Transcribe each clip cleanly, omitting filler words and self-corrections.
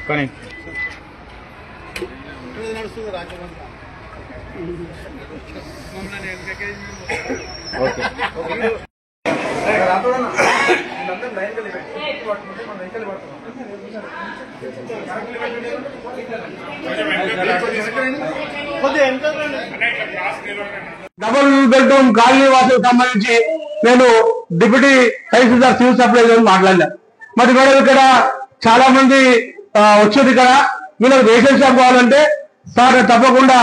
కానీ okay double bedroom colony వాసులకు సంబంధించి నేను డిప్యూటీ తహసీల్దార్ సివిల్ సప్లైస్ మాట్లాడినా. మరి మేడం ఇక్కడ చాలా మంది వచ్చేది ఇక్కడ వీళ్ళకి రేషన్ షాప్ కావాలంటే సార్ తప్పకుండా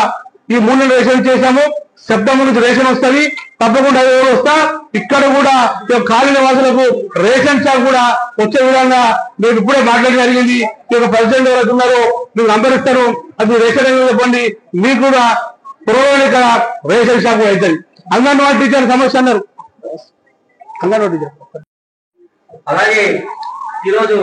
ఈ 3 నెలలు రేషన్ చేశాము, సెప్టెంబర్ నుంచి రేషన్ వస్తుంది, తప్పకుండా వస్తా. ఇక్కడ కూడా కాలనీ వాసులకు రేషన్ షాప్ కూడా వచ్చే విధంగా మేము ఇప్పుడే మాట్లాడడం జరిగింది. ప్రెసిడెంట్ ఎవరైతే ఉన్నారో మీకు నంబర్ ఇస్తారు, అది రేషన్ చెప్పండి, మీకు కూడా పురోగతిక రేషన్ షాప్ అవుతుంది. అంగన్వాడీ టీచర్ సమస్య అన్నారు. అంగన్వాడీ టీచర్ అలాగే ఈరోజు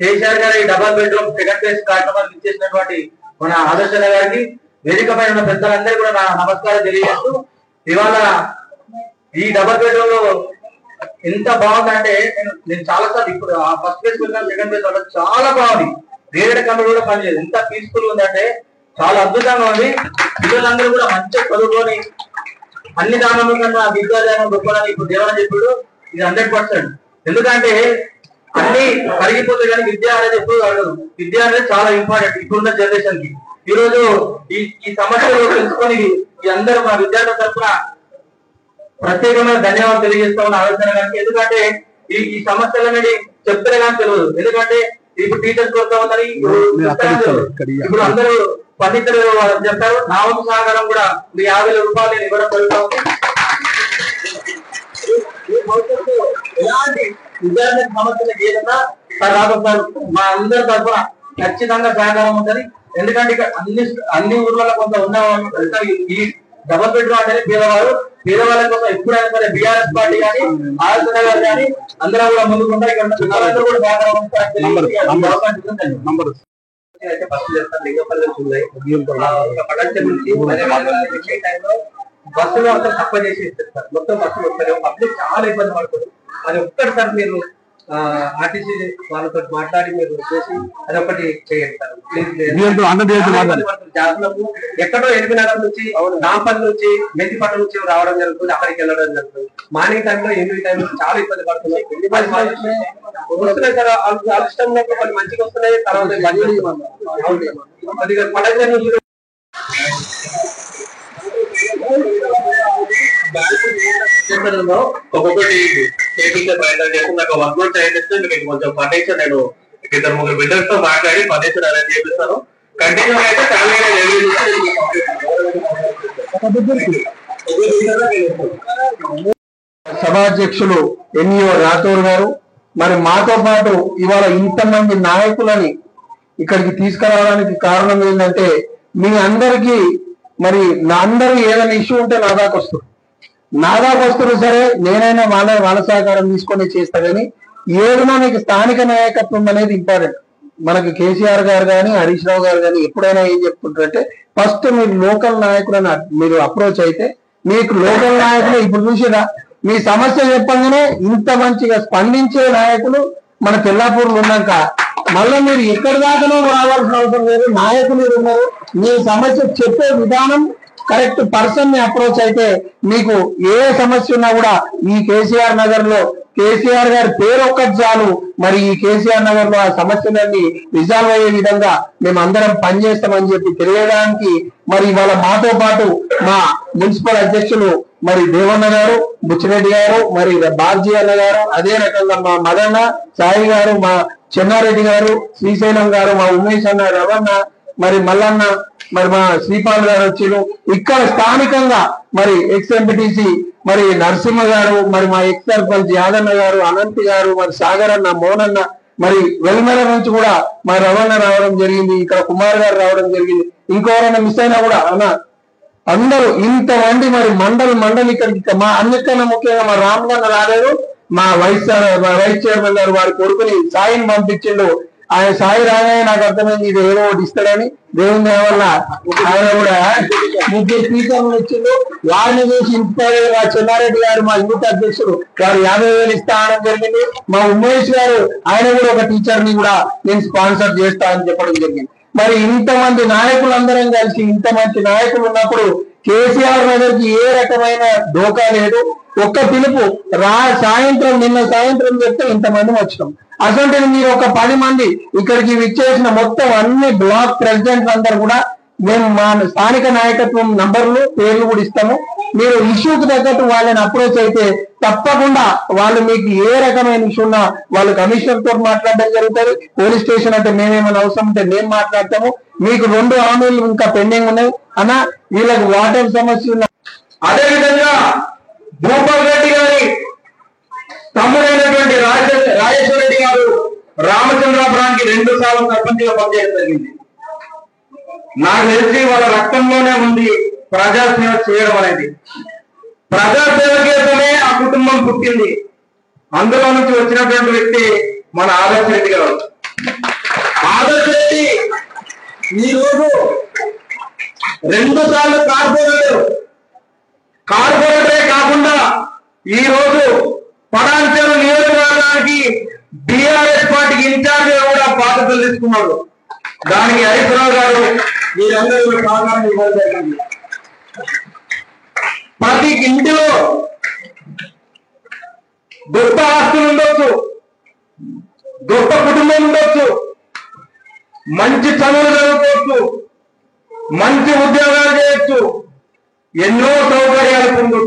కేసీఆర్ గారి డబల్ బెడ్రూమ్ సెకండ్ ఫేజ్ కార్యక్రమాలు ఇచ్చేసినటువంటి మన ఆదర్శన గారికి వేదిక పైన ఉన్న పెద్దలందరూ కూడా నా నమస్కారం తెలియజేస్తూ, ఇవాళ ఈ డబల్ బెడ్రూమ్ లో ఎంత బాగుందంటే నేను చాలా సార్లు ఇప్పుడు ఫస్ట్ ఫేజ్ వెళ్ళాను, సెకండ్ ఫేజ్ వెళ్ళాను, చాలా బాగుంది. వేరే కమిటీ కూడా పనిచేయదు, ఎంత పీస్ఫుల్ ఉందంటే చాలా అద్భుతంగా ఉంది. పిల్లలందరూ కూడా మంచిగా చదువుకొని అన్ని దానంలో కన్నా విద్యాదానం గొప్పదని ఇప్పుడు దేవన చెప్పాడు. ఇది 100%. ఎందుకంటే అన్ని కరిగిపోతే కానీ విద్య అనేది ఎప్పుడు అడగదు. విద్య అనేది చాలా ఇంపార్టెంట్ ఇప్పుడున్న జనరేషన్ కి. ఈ రోజు ఈ సమస్యలు తెలుసుకొని ఈ అందరూ మా విద్యార్థుల తరఫున ప్రత్యేకమైన ధన్యవాదాలు తెలియజేస్తా ఉన్న ఆలోచన గారికి. ఎందుకంటే ఈ సమస్యలు అనేది చెప్తే కానీ తెలియదు. ఎందుకంటే ఇప్పుడు టీచర్స్ కొరత ఉందని ఇప్పుడు అందరూ పండితులు చెప్తారు. నా వంతు సహకారం కూడా 50,000 రూపాయలు నేను ఇవ్వడం జరుగుతూ ఉంది. ఎలాంటి విద్యార్థి సమస్యలకు ఏదన్నా సార్ రాబోతారు మా అందరి తరఫున ఖచ్చితంగా సహకారం ఉంటుంది. ఎందుకంటే ఇక్కడ అన్ని ఊర్లలో కొంత ఉన్న ఈ డబల్ బెడ్రూమ్ అనేది పేదవాళ్ళ కోసం ఎప్పుడైనా సరే బీఆర్ఎస్ పార్టీ కానీ ఆలోచన గారు కానీ అందరూ కూడా ముందుకుంటారు. ఇక్కడ కూడా సహకారం అయితే బస్సులు చేస్తారు, లింగపల్లి ఉన్నాయి, బస్సులో అసలు తక్కువ చేసి ఇస్తారు. మొత్తం బస్సులు వస్తారు, పబ్లిక్ చాలా ఇబ్బంది పడుతుంది. అది ఒక్కటిసారి మీరు ఆర్టీసీ వాళ్ళతో మాట్లాడి మీరు చేసి అది ఒకటి చేయండి సార్ ప్లీజ్. జాతులకు ఎక్కడో 8 నుంచి నాంపల్లి నుంచి మెతిపట్ల నుంచి రావడం జరుగుతుంది, అక్కడికి వెళ్ళడం జరుగుతుంది. మార్నింగ్ టైంలో 8 టైంలో చాలా ఇబ్బంది పడుతున్నాయి. వస్తున్నాయి సార్, వాళ్ళ ఇష్టంలో కొన్ని మంచిగా వస్తున్నాయి. తర్వాత అది పండుగ ఒక్కొక్కటి ప్రయత్నం చేసి నాకు వర్క్ చేస్తే మీకు కొంచెం ఫర్నిచర్ నేను 2-3 బిల్డర్స్ తో మాట్లాడి ఫర్నిచర్ అరేంజ్ చేపిస్తాను. కంటిన్యూ అయితే సభాధ్యక్షులు ఎన్ఈఓ రాథోర్ గారు మరి మాతో పాటు ఇవాళ ఇంతమంది నాయకులని ఇక్కడికి తీసుకురావడానికి కారణం ఏంటంటే మీ అందరికీ మరి అందరూ ఏదైనా ఇష్యూ ఉంటే నా దాకా వస్తారు సరే, నేనైనా వాళ్ళ సహకారం తీసుకొని చేస్తా. కానీ ఏదైనా మీకు స్థానిక నాయకత్వం అనేది ఇంపార్టెంట్. మనకి కేసీఆర్ గారు కానీ హరీష్ రావు గారు కానీ ఎప్పుడైనా ఏం చెప్పుకుంటారంటే ఫస్ట్ మీరు లోకల్ నాయకులను మీరు అప్రోచ్ అయితే మీకు లోకల్ నాయకులు ఇప్పుడు చూసినా మీ సమస్య చెప్పగానే ఇంత మంచిగా స్పందించే నాయకులు మన తెల్లాపూర్లో ఉన్నాక మళ్ళీ మీరు ఎక్కడి దాకానో రావాల్సిన అవసరం లేదు. నాయకులు ఉన్నారు, మీ సమస్య చెప్పే విధానం కరెక్ట్ పర్సన్ ని అప్రోచ్ అయితే మీకు ఏ సమస్య ఉన్నా కూడా ఈ కేసీఆర్ నగర్ లో కేసీఆర్ గారి పేరు ఒక్కటి చాలు. మరి ఈ కేసీఆర్ నగర్ లో ఆ సమస్యలన్నీ రిజాల్వ్ అయ్యే విధంగా మేము అందరం పనిచేస్తామని చెప్పి తెలియడానికి మరి ఇవాళ మాతో పాటు మా మున్సిపల్ అధ్యక్షులు మరి దేవన్న గారు, బుచ్చిరెడ్డి గారు, మరి బాబ్జీ అన్న గారు, అదే రకంగా మా మదన్న సాయి గారు, మా చెన్నారెడ్డి గారు, శ్రీశైలం గారు, మా ఉమేష్ అన్న, రవణ, మరి మల్లన్న, మరి మా శ్రీపాల్ గారు వచ్చారు. ఇక్కడ స్థానికంగా మరి ఎక్స్ ఎంపీటీసీ మరి నరసింహ గారు, మరి మా ఎక్స్ సర్పంచ్ యాదన్న గారు, అనంత్ గారు, మరి సాగర్ అన్న, మోనన్న, మరి వెల్మెల నుంచి కూడా మా రవణ రావడం జరిగింది, ఇక్కడ కుమార్ గారు రావడం జరిగింది. ఇంకెవరైనా మిస్ అయినా కూడా అన్న అందరూ ఇంతమంది మరి మండలి ఇక్కడికి మా అన్నిటికన్నా ముఖ్యంగా మా రామ్ గారు రాలేరు. మా వైస్ చైర్మన్ గారు వారి కొడుకుని సాయిని పంపించిండు. ఆయన సాయి రాగానే నాకు అర్థమైంది ఇది ఏదో ఒకటి ఇస్తాడని. దేవుని దయ వల్ల ఆయన కూడా ముగ్గురు స్పీకర్లు వచ్చిండు. వారిని చూసి ఇన్స్పైర్ గా చెన్నారెడ్డి గారు మా యూత్ అధ్యక్షుడు వారు 50,000 ఇస్తా అనడం జరిగింది. మా ఉమేష్ గారు ఆయన కూడా ఒక టీచర్ ని కూడా నేను స్పాన్సర్ చేస్తా అని చెప్పడం జరిగింది. మరి ఇంతమంది నాయకులందరం కలిసి ఇంత మంచి నాయకులు ఉన్నప్పుడు కేసీఆర్ నగర్కి ఏ రకమైన ధోకా లేదు. ఒక్క పిలుపు సాయంత్రం నిన్న సాయంత్రం చెప్తే ఇంతమంది వచ్చినాం. అసలు మీరు ఒక 10 మంది ఇక్కడికి విచ్చేసిన మొత్తం అన్ని బ్లాక్ ప్రెసిడెంట్స్ అందరు కూడా మేము మా స్థానిక నాయకత్వం నంబర్లు పేర్లు కూడా ఇస్తాము. మీరు ఇష్యూకి తగ్గట్టు వాళ్ళని అప్రోచ్ అయితే తప్పకుండా వాళ్ళు మీకు ఏ రకమైన ఇష్యూ ఉన్నా వాళ్ళు కమిషనర్ తో మాట్లాడడం జరుగుతుంది. పోలీస్ స్టేషన్ అంటే మేమేమైనా అవసరం ఉంటే మేము మాట్లాడతాము. మీకు 2 హామీలు ఇంకా పెండింగ్ ఉన్నాయి అన్న, వీళ్ళకి వాటర్ సమస్య ఉన్నాయి. అదేవిధంగా భూపాల్ రెడ్డి గారి తమ్ముడైనటువంటి రాజేశ్వర రెడ్డి గారు రామచంద్రాపురానికి 2 సార్లు సర్పంచ్గా పనిచేయడం జరిగింది. నాకు తెలిసి వాళ్ళ రక్తంలోనే ఉంది ప్రజాసేవ చేయడం అనేది. ప్రజాసేవ కోసమే ఆ కుటుంబం పుట్టింది. అందులో నుంచి వచ్చినటువంటి వ్యక్తి మన ఆదర్శ రెడ్డి గారు. ఆదర్శ రెడ్డి ఈరోజు 2 సార్లు కార్పొరేటరే కాకుండా ఈ రోజు పడాంచెరు నియోజకవర్గానికి బీఆర్ఎస్ పార్టీకి ఇన్ఛార్జ్ కూడా బాధ్యతలు తీసుకున్నాడు. దానికి హరీశ్రావు గారు మీరందరూ సహకారం ఇవ్వడం జరిగింది. ప్రతి ఇంటిలో గొప్ప ఆస్తులు ఉండొచ్చు, గొప్ప కుటుంబం ఉండొచ్చు, మంచి చదువులు చదువుకోవచ్చు, మంచి ఉద్యోగాలు చేయొచ్చు, ఎన్నో సౌకర్యాలు పొందొచ్చు.